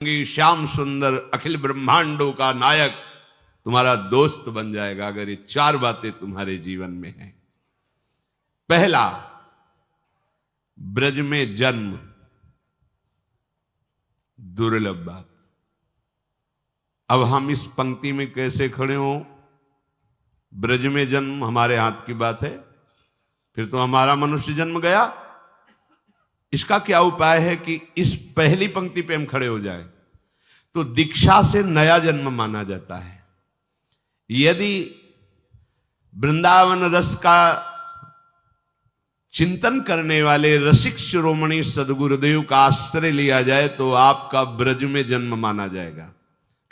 श्याम सुंदर अखिल ब्रह्मांडों का नायक तुम्हारा दोस्त बन जाएगा अगर ये चार बातें तुम्हारे जीवन में हैं। पहला, ब्रज में जन्म, दुर्लभ बात। अब हम इस पंक्ति में कैसे खड़े हो? ब्रज में जन्म हमारे हाथ की बात है, फिर तो हमारा मनुष्य जन्म गया। इसका क्या उपाय है कि इस पहली पंक्ति पे हम खड़े हो जाए? तो दीक्षा से नया जन्म माना जाता है। यदि वृंदावन रस का चिंतन करने वाले रसिक शिरोमणि सदगुरुदेव का आश्रय लिया जाए तो आपका ब्रज में जन्म माना जाएगा,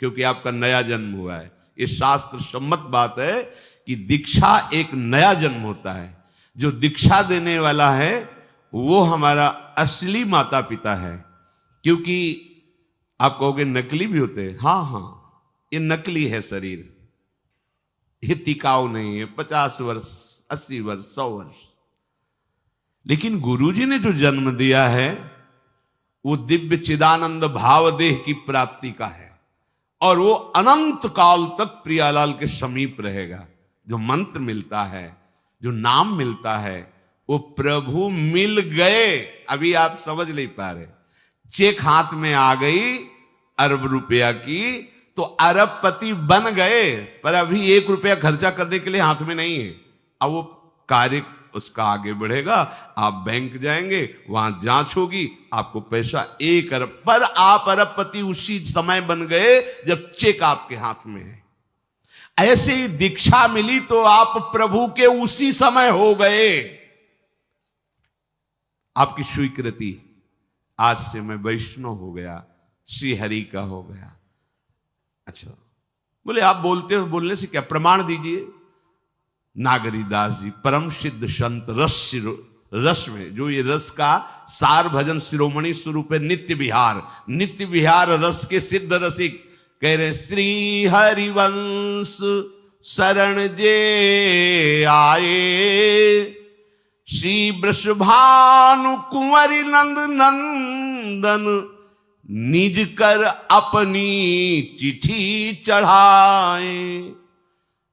क्योंकि आपका नया जन्म हुआ है। ये शास्त्र सम्मत बात है कि दीक्षा एक नया जन्म होता है। जो दीक्षा देने वाला है वो हमारा असली माता पिता है। क्योंकि आप कहोगे नकली भी होते हैं। हाँ, ये नकली है शरीर, ये टिकाऊ नहीं है। 50 वर्ष, 80 वर्ष, 100 वर्ष। लेकिन गुरुजी ने जो जन्म दिया है वो दिव्य चिदानंद भाव देह की प्राप्ति का है, और वो अनंत काल तक प्रियालाल के समीप रहेगा। जो मंत्र मिलता है, जो नाम मिलता है, वो प्रभु मिल गए। अभी आप समझ नहीं पा रहे। चेक हाथ में आ गई अरब रुपया की तो अरबपति बन गए, पर अभी 1 रुपया खर्चा करने के लिए हाथ में नहीं है। अब वो कार्य उसका आगे बढ़ेगा। आप बैंक जाएंगे, वहां जांच होगी, आपको पैसा 1 अरब, पर आप अरबपति उसी समय बन गए जब चेक आपके हाथ में है। ऐसे ही दीक्षा मिली तो आप प्रभु के उसी समय हो गए। आपकी स्वीकृति, आज से मैं वैष्णव हो गया, श्री हरि का हो गया। अच्छा, बोले आप बोलते हो, बोलने से क्या? प्रमाण दीजिए। नागरीदास जी परम सिद्ध संत रस में, जो ये रस का सार भजन शिरोमणि स्वरूप है, नित्य विहार रस के सिद्ध रसिक कह रहे, श्री हरिवंश शरण जे आए, श्री वृषभानु कुंवरी नंदन निज कर अपनी चिट्ठी चढ़ाए।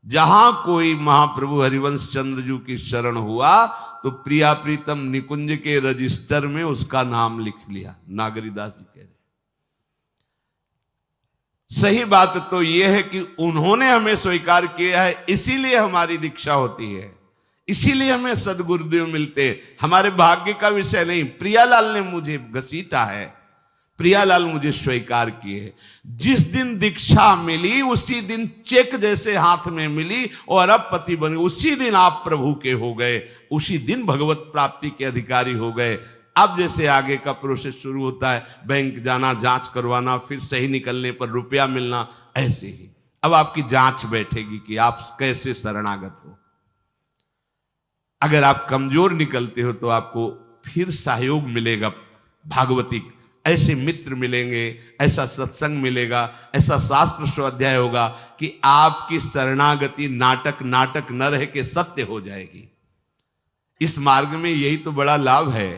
जहां कोई महाप्रभु हरिवंश चंद्र जी की शरण हुआ तो प्रिया प्रीतम निकुंज के रजिस्टर में उसका नाम लिख लिया। नागरीदास जी कह रहे। सही बात तो यह है कि उन्होंने हमें स्वीकार किया है, इसीलिए हमारी दीक्षा होती है, इसीलिए हमें सदगुरुदेव मिलते। हमारे भाग्य का विषय नहीं। प्रियालाल ने मुझे घसीटा है, प्रियालाल मुझे स्वीकार किए। जिस दिन दीक्षा मिली उसी दिन चेक जैसे हाथ में मिली और अरबपति बने। उसी दिन आप प्रभु के हो गए, उसी दिन भगवत प्राप्ति के अधिकारी हो गए। अब जैसे आगे का प्रोसेस शुरू होता है, बैंक जाना, जांच करवाना, फिर सही निकलने पर रुपया मिलना, ऐसे ही अब आपकी जांच बैठेगी कि आप कैसे शरणागत हो। अगर आप कमजोर निकलते हो तो आपको फिर सहयोग मिलेगा भागवतिक। ऐसे मित्र मिलेंगे, ऐसा सत्संग मिलेगा, ऐसा शास्त्र स्वाध्याय होगा कि आपकी शरणागति नाटक न रह के सत्य हो जाएगी। इस मार्ग में यही तो बड़ा लाभ है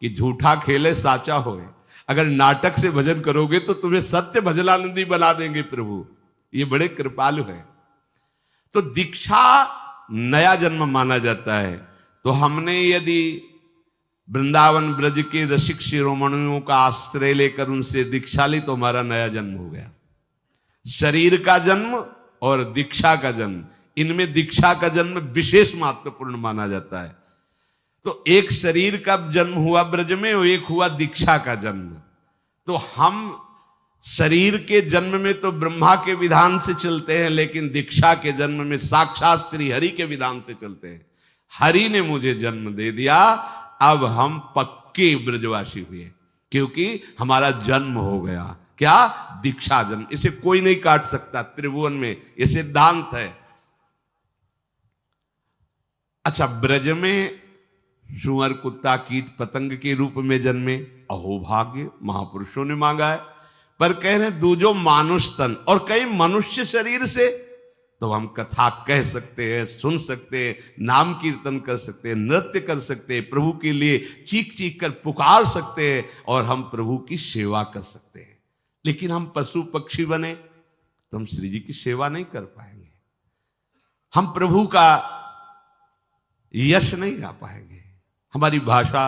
कि झूठा खेले साचा होए। अगर नाटक से भजन करोगे तो तुम्हें सत्य भजनानंदी बना देंगे प्रभु। ये बड़े कृपालु हैं। तो दीक्षा नया जन्म माना जाता है। तो हमने यदि वृंदावन ब्रज के रसिक शिरोमणियों का आश्रय लेकर उनसे दीक्षा ली तो हमारा नया जन्म हो गया। शरीर का जन्म और दीक्षा का जन्म, इनमें दीक्षा का जन्म विशेष महत्वपूर्ण माना जाता है। तो एक शरीर का जन्म हुआ ब्रज में और एक हुआ दीक्षा का जन्म। तो हम शरीर के जन्म में तो ब्रह्मा के विधान से चलते हैं, लेकिन दीक्षा के जन्म में साक्षात श्री हरि के विधान से चलते हैं। हरि ने मुझे जन्म दे दिया, अब हम पक्के ब्रजवासी हुए, क्योंकि हमारा जन्म हो गया। क्या? दीक्षा जन्म। इसे कोई नहीं काट सकता त्रिभुवन में, यह सिद्धांत है। अच्छा, ब्रज में सुअर, कुत्ता, कीट पतंग के रूप में जन्मे, अहोभाग्य, महापुरुषों ने मांगा है। पर कह रहे दूजो मानुष तन, और कई मनुष्य शरीर से तो हम कथा कह सकते हैं, सुन सकते हैं, नाम कीर्तन कर सकते हैं, नृत्य कर सकते हैं, प्रभु के लिए चीख चीख कर पुकार सकते हैं, और हम प्रभु की सेवा कर सकते हैं। लेकिन हम पशु पक्षी बने तो हम श्री जी की सेवा नहीं कर पाएंगे, हम प्रभु का यश नहीं गा पाएंगे, हमारी भाषा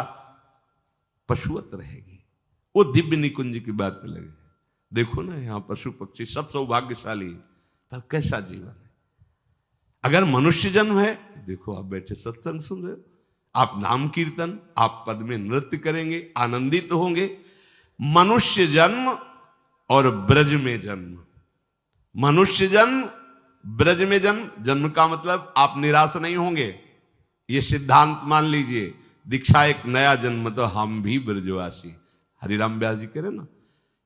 पशुवत रहेगी। वो दिव्य निकुंज की बात अलग है। देखो ना, यहां पशु पक्षी सब सौभाग्यशाली, तब कैसा जीवन है। अगर मनुष्य जन्म है, देखो आप बैठे सत्संग सुन रहे हो, आप नाम कीर्तन, आप पद में नृत्य करेंगे, आनंदित होंगे। मनुष्य जन्म और ब्रज में जन्म, मनुष्य जन्म ब्रज में जन्म, जन्म का मतलब आप निराश नहीं होंगे। ये सिद्धांत मान लीजिए, दीक्षा एक नया जन्म, तो हम भी ब्रजवासी। हरिराम व्यास जी कह रहे ना,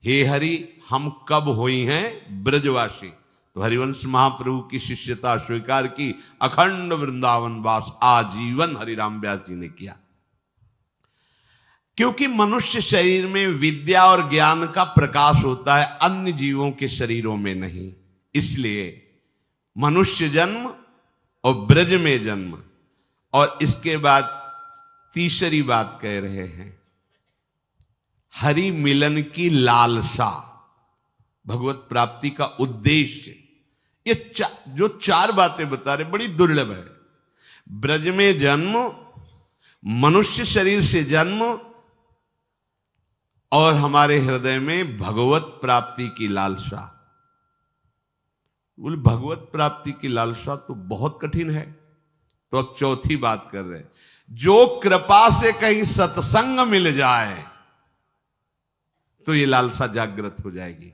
हे हरि हम कब हुई हैं ब्रजवासी। तो हरिवंश महाप्रभु की शिष्यता स्वीकार की, अखंड वृंदावन वास आजीवन हरिराम व्यास जी ने किया। क्योंकि मनुष्य शरीर में विद्या और ज्ञान का प्रकाश होता है, अन्य जीवों के शरीरों में नहीं। इसलिए मनुष्य जन्म और ब्रज में जन्म, और इसके बाद तीसरी बात कह रहे हैं, हरि मिलन की लालसा, भगवत प्राप्ति का उद्देश्य। ये जो चार बातें बता रहे बड़ी दुर्लभ है। ब्रज में जन्म, मनुष्य शरीर से जन्म, और हमारे हृदय में भगवत प्राप्ति की लालसा। बोले भगवत प्राप्ति की लालसा तो बहुत कठिन है। तो अब चौथी बात कर रहे हैं, जो कृपा से कहीं सत्संग मिल जाए तो ये लालसा जागृत हो जाएगी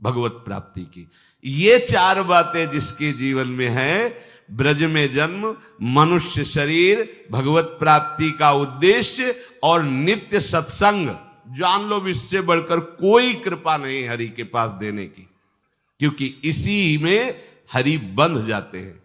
भगवत प्राप्ति की। ये चार बातें जिसके जीवन में है, ब्रज में जन्म, मनुष्य शरीर, भगवत प्राप्ति का उद्देश्य और नित्य सत्संग, जान लो इससे बढ़कर कोई कृपा नहीं हरि के पास देने की, क्योंकि इसी में हरि बंध जाते हैं।